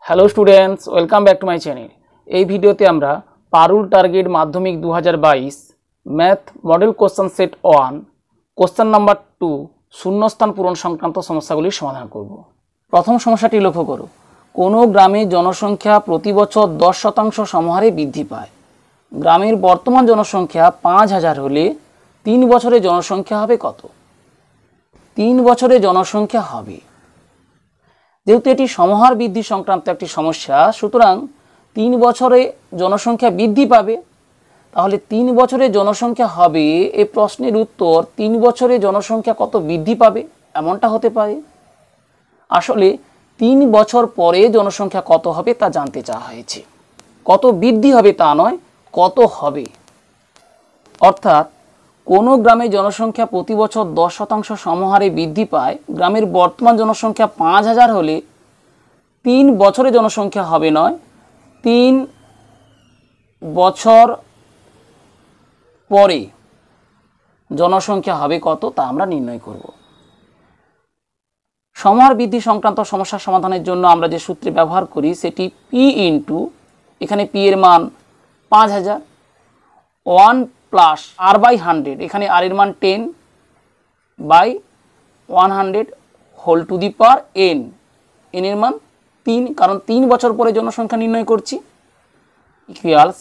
Hello students, welcome back to my channel. এই ভিডিওতে আমরা পারুল টার্গেট মাধ্যমিক 2022 math model question set 1 question number 2 শূন্যস্থান পূরণ সংক্রান্ত সমস্যাগুলির সমাধান করব। প্রথম সমস্যাটি লক্ষ্য করো। কোনো গ্রামে জনসংখ্যা প্রতি বছর 10% সমহারে বৃদ্ধি পায়। গ্রামের বর্তমান জনসংখ্যা 5000 হলে 3 বছরে জনসংখ্যা হবে কত? 3 বছরে জনসংখ্যা হবে, যেহেতু এটি সমহার বৃদ্ধি সংক্রান্ত একটি সমস্যা, সুতরাং 3 বছরে জনসংখ্যা বৃদ্ধি পাবে। তাহলে 3 বছরে জনসংখ্যা হবে, এই প্রশ্নের উত্তর 3 বছরে জনসংখ্যা কত বৃদ্ধি পাবে এমনটা হতে পারে। আসলে 3 বছর পরে জনসংখ্যা কত হবে তা জানতে চাওয়া হয়েছে। কত বৃদ্ধি হবে তা নয়, কত হবে। অর্থাৎ কোনো গ্রামে জনসংখ্যা প্রতি বছর 10% সমহারে বৃদ্ধি পায়। গ্রামের বর্তমান জনসংখ্যা 5000 হলে 3 বছরে জনসংখ্যা হবে নয়, 3 বছর পরে জনসংখ্যা হবে কত তা আমরা নির্ণয় করব। সমহার বৃদ্ধি সংক্রান্ত সমস্যা সমাধানের জন্য আমরা যে সূত্রে ব্যবহার করি সেটি পি ইন্টু, এখানে পি এর মান 5000, 1 প্লাস আর বাই 100, এখানে আর এর মান 10 by 100 whole to the power n, n এর মান 3, কারণ 3 বছর পরে জনসংখ্যা নির্ণয় করছি, ইকুয়ালস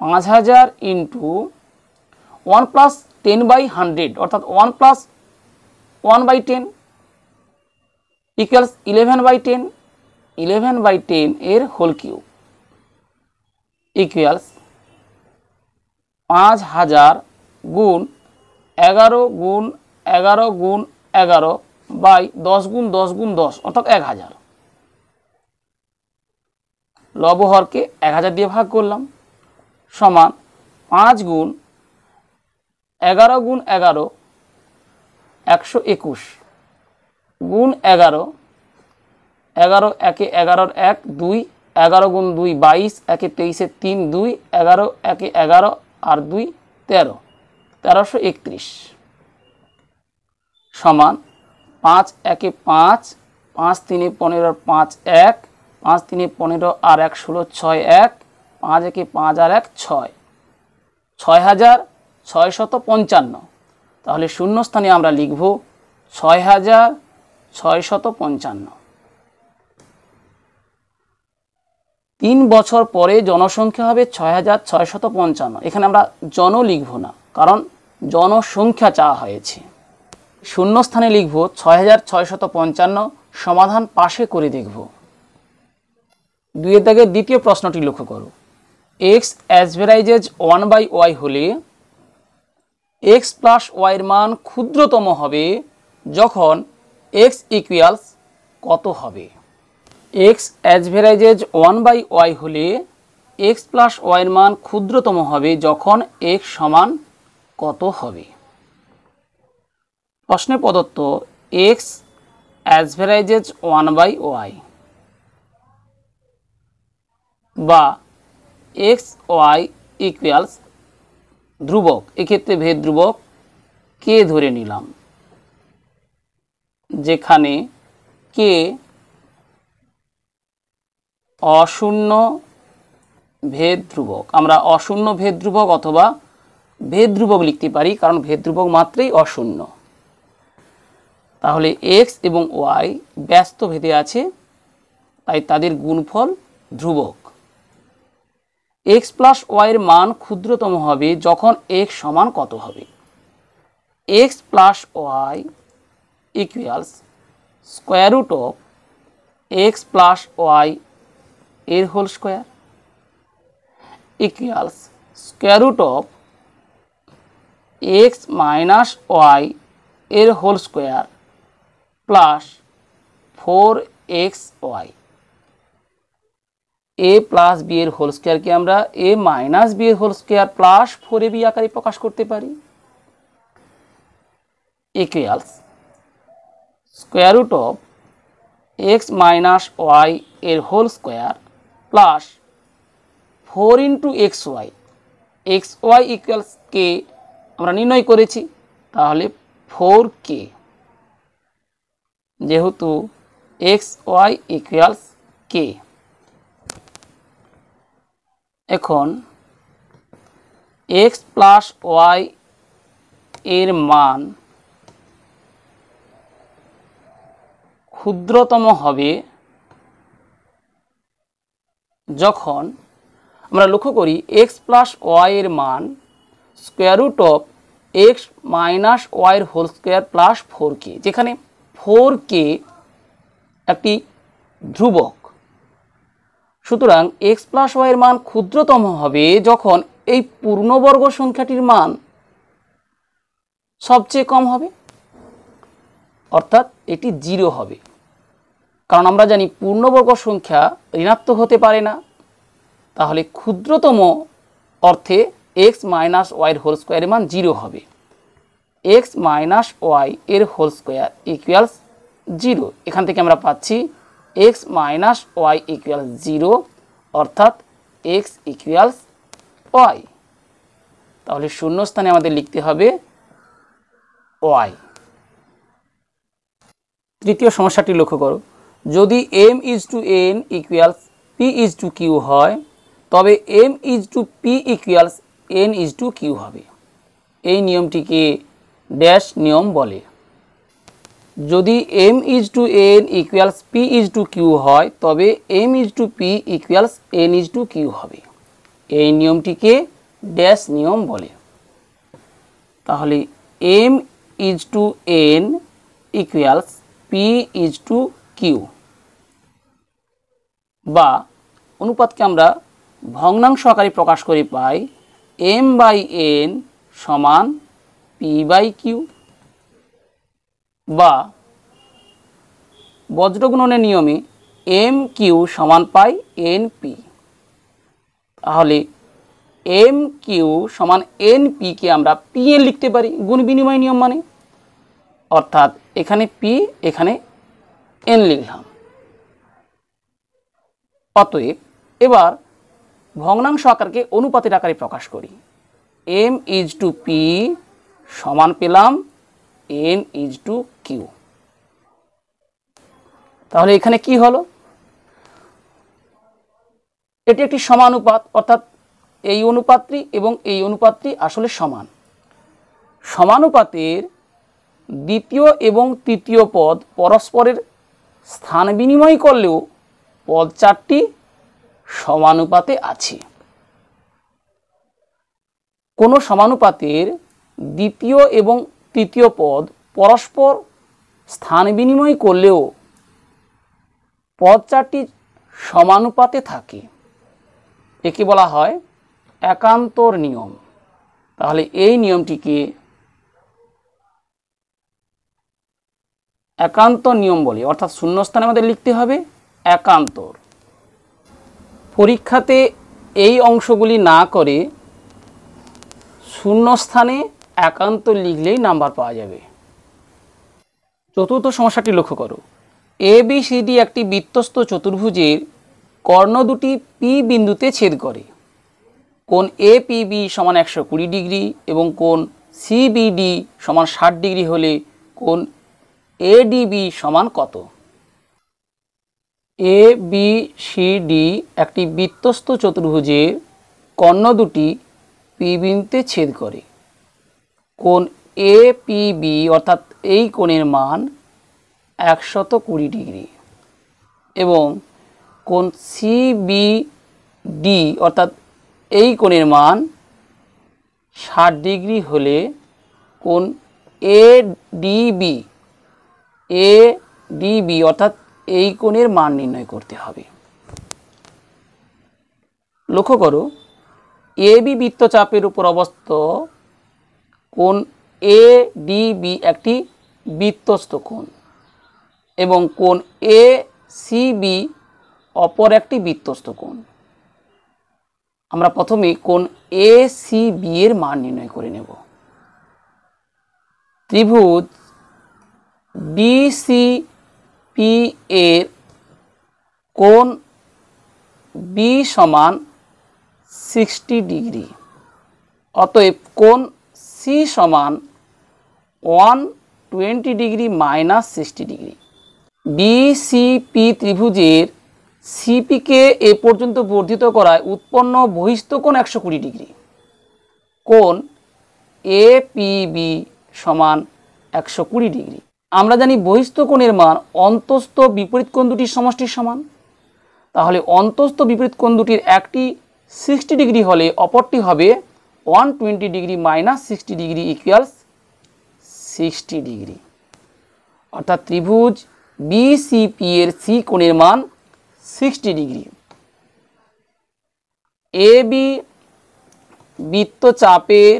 5000 ইন্টু 1 প্লাস 10 বাই 100 অর্থাৎ 1 plus 1 by 10 equals 11 by 10, 11 by 10 এর হোল কিউব ইকুয়ালস 5000 গুণ 11 গুণ 11 গুণ 11 বাই 10 গুণ 10 গুণ 10 অর্থাৎ 1000। লব হরকে 1000 দিয়ে ভাগ করলাম, সমান 5 গুণ 11 গুণ 11 121 গুণ 11, 11 একে 11 1 2, 11 গুণ 2 22, একে 23 3 2, 11 একে 11 আর 2 13, 1331 সমান 5 একে 5, 5 3 15 5 1, 5 3 15 আর 1 16 6 1, 5 একে 5 আর 1 6, 6655। তাহলে শূন্যস্থানে আমরা লিখব 6655। 3 বছর পরে জনসংখ্যা হবে 6655। এখানে আমরা জন লিখব না, কারণ জনসংখ্যা চাওয়া হয়েছে। শূন্যস্থানে লিখব 6655। সমাধান পাশে করে দেখব। 2 এর দাগের দ্বিতীয় প্রশ্নটি লক্ষ্য করো। এক্স অ্যাভারেজেজ 1/y হলে এক্স প্লাস ওয়াইয়ের মান ক্ষুদ্রতম হবে যখন এক্স ইকুয়ালস কত হবে? এক্স অ্যাভারেজেজ 1/y হলে এক্স প্লাস ওয়াইয়ের মান ক্ষুদ্রতম হবে যখন এক্স সমান কত হবে? প্রশ্নে প্রদত্ত এক্স অ্যাভারেজেজ 1/y বা এক্স ওয়াই ইকুয়ালস ধ্রুবক, এক্ষেত্রে ভেদ ধ্রুবক কে ধরে নিলাম, যেখানে কে অশূন্য ভেদ ধ্রুবক। আমরা অশূন্য ভেদ ধ্রুবক অথবা ভেদ ধ্রুবক লিখতে পারি, কারণ ভেদ ধ্রুবক মাত্রই অশূন্য। তাহলে এক্স এবং ওয়াই ব্যস্ত ভেদে আছে, তাই তাদের গুণফল ধ্রুবক। এক্স প্লাস ওয়াইয়ের মান ক্ষুদ্রতম হবে যখন এক্স সমান কত হবে? X plus Y equals square root of X plus Y এর whole square equals square root of X minus Y এর whole square plus 4xy। A plus B এর হোল স্কোয়ারকে আমরা এ মাইনাস বি এর whole square plus 4ab আকারে প্রকাশ করতে পারি, equals square root of X minus Y এর whole square plus 4 into X Y. X Y equals কে আমরা নির্ণয় করেছি, তাহলে 4k, যেহেতু এক্স ওয়াই ইকুয়ালস কে। এখন এক্স প্লাস ওয়াই এর মান ক্ষুদ্রতম হবে যখন আমরা লক্ষ্য করি এক্স প্লাস ওয়াই এর মান square root of X minus ওয়াইয়ের হোল স্কোয়ার প্লাস 4k, যেখানে 4k একটি ধ্রুবক। সুতরাং এক্স প্লাস ওয়াইয়ের মান ক্ষুদ্রতম হবে যখন এই পূর্ণবর্গ সংখ্যাটির মান সবচেয়ে কম হবে, অর্থাৎ এটি 0 হবে। কারণ আমরা জানি পূর্ণবর্গ সংখ্যা ঋণাত্মক হতে পারে না, তাহলে ক্ষুদ্রতম অর্থে এক্স মাইনাস ওয়াইয়ের হোল স্কোয়ারের মান 0 হবে। এক্স মাইনাস ওয়াই এর হোল স্কোয়ার ইকুয়ালস 0। এখান থেকে আমরা পাচ্ছি এক্স মাইনাস ওয়াই ইকুয়ালস 0, অর্থাৎ এক্স ইকুয়ালস ওয়াই। তাহলে শূন্যস্থানে আমাদের লিখতে হবে ওয়াই। তৃতীয় সমস্যাটি লক্ষ্য করো, যদি m is to n equals p is to q হয়, তবে m is to p equals n is to q হবে। এই নিয়মটিকে ড্যাশ নিয়ম বলে। যদি m is to n equals p is to q হয়, তবে m is to p equals n is to q হবে। এই নিয়মটিকে ড্যাশ নিয়ম বলে। তাহলে m is to n equals p is to q, বা অনুপাতকে আমরা ভগ্নাংশ আকারে প্রকাশ করে পাই m বাই n সমান p বাই q, বা বজ্রগুণনের নিয়মে m q সমান পাই n p। তাহলে m q সমান n p কে আমরা p n লিখতে পারি গুণ বিনিময় নিয়ম মানে, অর্থাৎ এখানে p এখানে n লিখলাম। অতএব এবার ভগ্নাংশ আকারকে অনুপাতের আকারে প্রকাশ করি। m ইজ টু p সমান পেলাম n ইজ টু q। তাহলে এখানে কি হলো, এটি একটি সমানুপাত, অর্থাৎ এই অনুপাতটি এবং এই অনুপাতটি আসলে সমান। সমানুপাতের দ্বিতীয় এবং তৃতীয় পদ পরস্পরের স্থান বিনিময় করলেও পদ চারটি সমানুপাতে আছে। কোনো সমানুপাতের দ্বিতীয় এবং তৃতীয় পদ পরস্পর স্থান বিনিময় করলেও পদ চারটি সমানুপাতে থাকে, একে বলা হয় একান্তর নিয়ম। তাহলে এই নিয়মটিকে একান্তর নিয়ম বলে, অর্থাৎ শূন্যস্থানে আমাদের লিখতে হবে একান্তর। পরীক্ষাতে এই অংশগুলি না করে শূন্যস্থানে একান্তর লিখলেই নাম্বার পাওয়া যাবে। চতুর্থ সমস্যাটি লক্ষ্য করো, ABCD একটি বৃত্তস্থ চতুর্ভুজের কর্ণ দুটি P বিন্দুতে ছেদ করে। কোণ APB সমান 120 ডিগ্রি এবং কোণ CBD সমান 60 ডিগ্রি হলে কোণ ADB সমান কত? ABCD একটি বৃত্তস্থ চতুর্ভুজের কর্ণ দুটি P বিন্দুতে ছেদ করে। কোণ APB অর্থাৎ এই কোণের মান 120 ডিগ্রি এবং কোণ CBD অর্থাৎ এই কোণের মান 60 ডিগ্রি হলে কোণ ADB অর্থাৎ এই কোণের মান নির্ণয় করতে হবে। লক্ষ্য করো, AB বৃত্তচাপের উপর অবস্থিত কোণ ADB একটি বৃত্তস্থ কোণ এবং কোণ ACB অপর একটি বৃত্তস্থ কোণ। আমরা প্রথমে কোণ ACB এর মান নির্ণয় করে নেব। ত্রিভুজ BCP এর কোণ B সমান 60 ডিগ্রি, অতএব কোণ C সমান 120 ডিগ্রি মাইনাস 60 ডিগ্রি। BCP ত্রিভুজের সিপিকে এ পর্যন্ত বর্ধিত করায় উৎপন্ন বহিস্থ কোণ 120 ডিগ্রি। কোণ এপিবি সমান 120 ডিগ্রি। আমরা জানি বহিস্থ কোণের মান অন্তস্থ বিপরীত কোণ দুটির সমষ্টির সমান। তাহলে অন্তস্থ বিপরীত কোণ দুটির একটি 60 ডিগ্রি হলে অপরটি হবে 120 degree minus 60 degree equals 60 degree. অর্থাৎ ত্রিভুজ বিসিপি এর সি কোণের মান 60 ডিগ্রি। এবি বৃত্তচাপের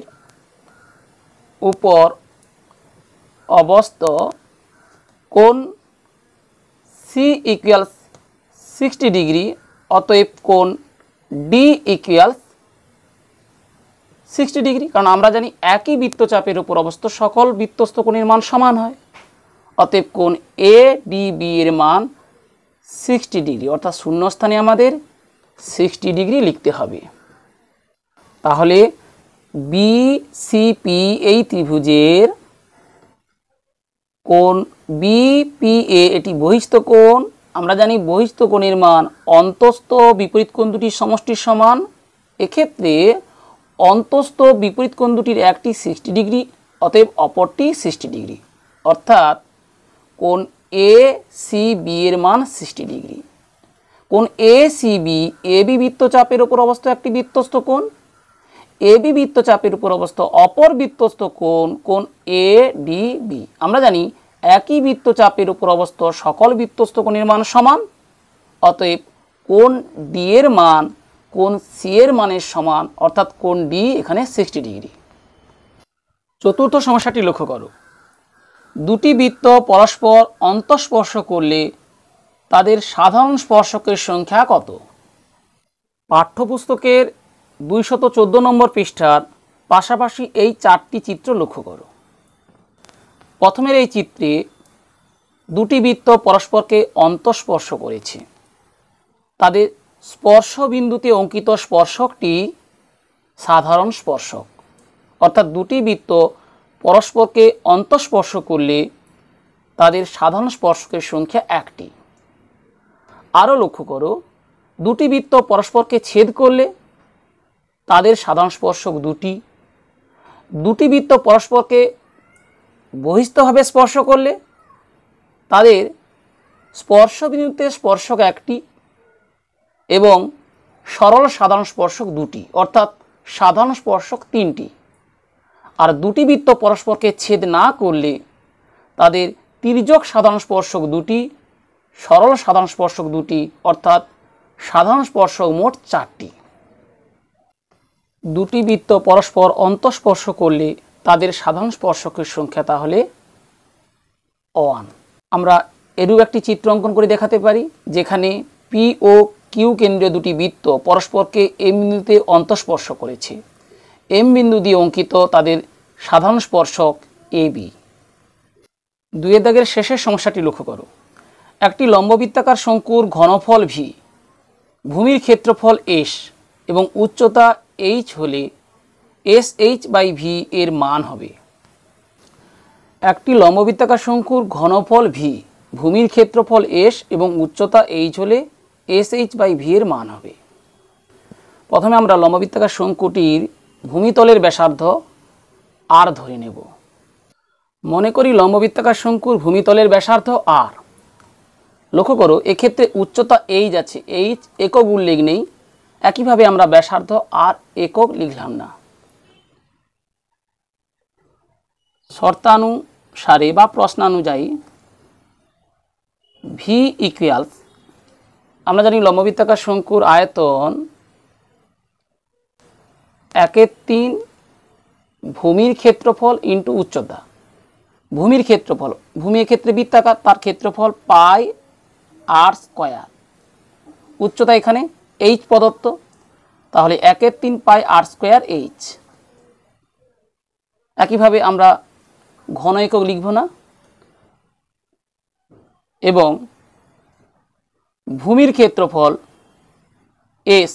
উপর অবস্থ কোণ সি ইকুয়ালস 60 ডিগ্রি, অতএব কোণ ডি ইকুয়ালস 60 ডিগ্রি। কারণ আমরা জানি একই বৃত্তচাপের উপর অবস্থিত সকল বৃত্তস্থ কোণের মান সমান হয়। অতএব কোণ এ ডিবি এর মান 60 ডিগ্রি, অর্থাৎ শূন্যস্থানে আমাদের 60 ডিগ্রি লিখতে হবে। তাহলে বিসিপি এই ত্রিভুজের কোণ বিপিএ এটি বহিস্থ কোণ। আমরা জানি বহিস্থ কোণের মান অন্তস্থ বিপরীত কোণ দুটির সমষ্টির সমান। এক্ষেত্রে অন্তস্থ বিপরীত কোণ দুটির একটি 60 ডিগ্রি, অতএব অপরটি 60 ডিগ্রি, অর্থাৎ কোণ এ সি বি এর মান 60 ডিগ্রি। কোণ এ সি বি এবি বৃত্তচাপের উপর অবস্থিত একটি বৃত্তস্থ কোণ। এবি বৃত্তচাপের উপর অবস্থিত অপর বৃত্তস্থ কোণ কোণ এ ডি বি। আমরা জানি একই বৃত্তচাপের উপর অবস্থিত সকল বৃত্তস্থ কোণের মান সমান, অতএব কোণ ডি এর মান কোণ সি এর মানের সমান, অর্থাৎ কোণ ডি এখানে 60 ডিগ্রি। চতুর্থ সমস্যাটি লক্ষ্য করো। দুটি বৃত্ত পরস্পর অন্তঃস্পর্শ করলে তাদের সাধারণ স্পর্শকের সংখ্যা কত? পাঠ্যপুস্তকের 214 নম্বর পৃষ্ঠার পাশাপাশি এই 4টি চিত্র লক্ষ্য করো। প্রথমের এই চিত্রে দুটি বৃত্ত পরস্পরকে অন্তঃস্পর্শ করেছে। তাদের স্পর্শ বিন্দুতে অঙ্কিত স্পর্শকটি সাধারণ স্পর্শক, অর্থাৎ দুটি বৃত্ত পরস্পরকে অন্তঃস্পর্শ করলে তাদের সাধারণ স্পর্শকের সংখ্যা 1টি। আরও লক্ষ্য করো, দুটি বৃত্ত পরস্পরকে ছেদ করলে তাদের সাধারণ স্পর্শক 2টি। দুটি বৃত্ত পরস্পরকে বহিস্থভাবে স্পর্শ করলে তাদের স্পর্শ বিন্দুতে স্পর্শক 1টি এবং সরল সাধারণ স্পর্শক 2টি, অর্থাৎ সাধারণ স্পর্শক 3টি। আর দুটি বৃত্ত পরস্পরকে ছেদ না করলে তাদের তির্যক সাধারণ স্পর্শক 2টি, সরল সাধারণ স্পর্শক 2টি, অর্থাৎ সাধারণ স্পর্শক মোট 4টি। দুটি বৃত্ত পরস্পর অন্তঃস্পর্শ করলে তাদের সাধারণ স্পর্শকের সংখ্যা তাহলে 1। আমরা এরূপ একটি চিত্র অঙ্কন করে দেখাতে পারি, যেখানে পি ও কিউ কেন্দ্রীয় দুটি বৃত্ত পরস্পরকে এম বিন্দুতে অন্তঃস্পর্শ করেছে। এম বিন্দু দিয়ে অঙ্কিত তাদের সাধারণ স্পর্শক এ বি। 2 দাগের শেষের সমস্যাটি লক্ষ্য করো। একটি লম্ববৃত্তাকার শঙ্কুর ঘনফল ভি, ভূমির ক্ষেত্রফল এস এবং উচ্চতা এইচ হলে এস এইচ বাই ভি এর মান হবে। একটি লম্ববৃত্তাকার শঙ্কুর ঘনফল ভি, ভূমির ক্ষেত্রফল এস এবং উচ্চতা এইচ হলে এস এইচ বাই ভি এর মান হবে। প্রথমে আমরা লম্ববৃত্তাকার শঙ্কুটির ভূমিতলের ব্যাসার্ধ আর ধরে নেব। মনে করি লম্ববৃত্তাকার শঙ্কুর ভূমিতলের ব্যাসার্ধ আর। লক্ষ্য করো, এক্ষেত্রে উচ্চতা এইচ আছে, এইচ একক উল্লেখ নেই। একইভাবে আমরা ব্যাসার্ধ আর একক লিখলাম না। শর্তানুসারে বা প্রশ্নানুযায়ী ভি ইকুয়ালস, আমরা জানি লম্ববৃত্তাকার শঙ্কুর আয়তন 1/3 ভূমির ক্ষেত্রফল ইন্টু উচ্চতা। ভূমির ক্ষেত্রফল, ভূমি ক্ষেত্রে বৃত্তাকার, তার ক্ষেত্রফল পাই আর স্কয়ার। উচ্চতা এখানে এইচ প্রদত্ত, তাহলে 1/3 পাই আর স্কয়ার এইচ। একইভাবে আমরা ঘন একক লিখব না এবং ভূমির ক্ষেত্রফল এস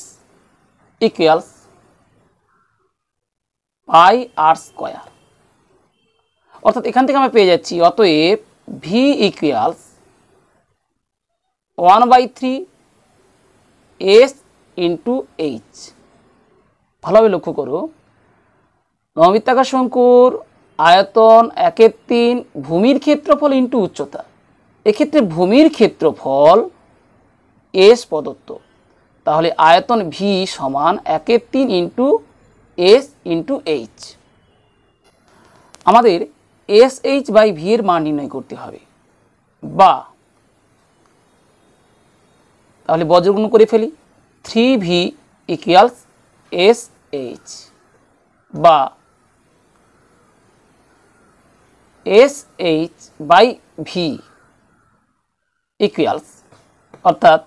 ইকুয়ালস পাই আর স্কয়ার। অর্থাৎ এখান থেকে আমরা পেয়ে যাচ্ছি, অতএব V equals 1/3 S into H. ভালোভাবে লক্ষ্য করো, মহাবৃত্তাকার শঙ্কুর আয়তন 1/3 ভূমির ক্ষেত্রফল ইন্টু উচ্চতা। এক্ষেত্রে ভূমির ক্ষেত্রফল এস প্রদত্ত, তাহলে আয়তন ভি সমান 1/3 ইন্টু এস ইন্টু এইচ। আমাদের এস এইচ বাই ভি এর মান নির্ণয় করতে হবে, বা তাহলে বজ্রগুণ করে ফেলি, 3v ইকুয়ালস এস এইচ, বা S H by V equals, অর্থাৎ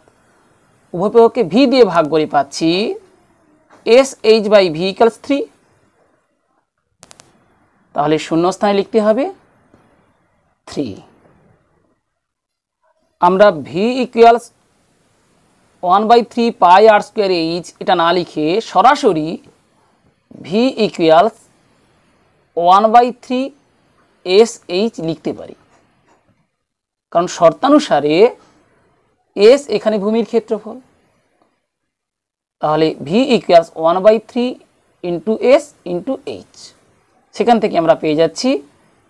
উভয়পক্ষকে ভি দিয়ে ভাগ করে পাচ্ছি S H by V equals 3। তাহলে শূন্যস্থানে লিখতে হবে 3। আমরা ভি ইকুয়ালস 1/3 পাই আর স্কোয়ার এইচ এটা না লিখে সরাসরি ভি ইকুয়ালস 1/3 এস এইচ লিখতে পারি, কারণ শর্তানুসারে এস এখানে ভূমির ক্ষেত্রফল। তাহলে V equals 1/3 into S into H, সেখান থেকে আমরা পেয়ে যাচ্ছি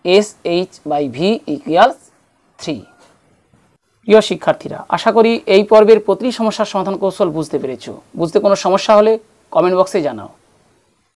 S H by V equals 3। প্রিয় শিক্ষার্থীরা, আশা করি এই পর্বের প্রতিটি সমস্যার সমাধান কৌশল বুঝতে পেরেছো। বুঝতে কোনো সমস্যা হলে কমেন্ট বক্সে জানাও।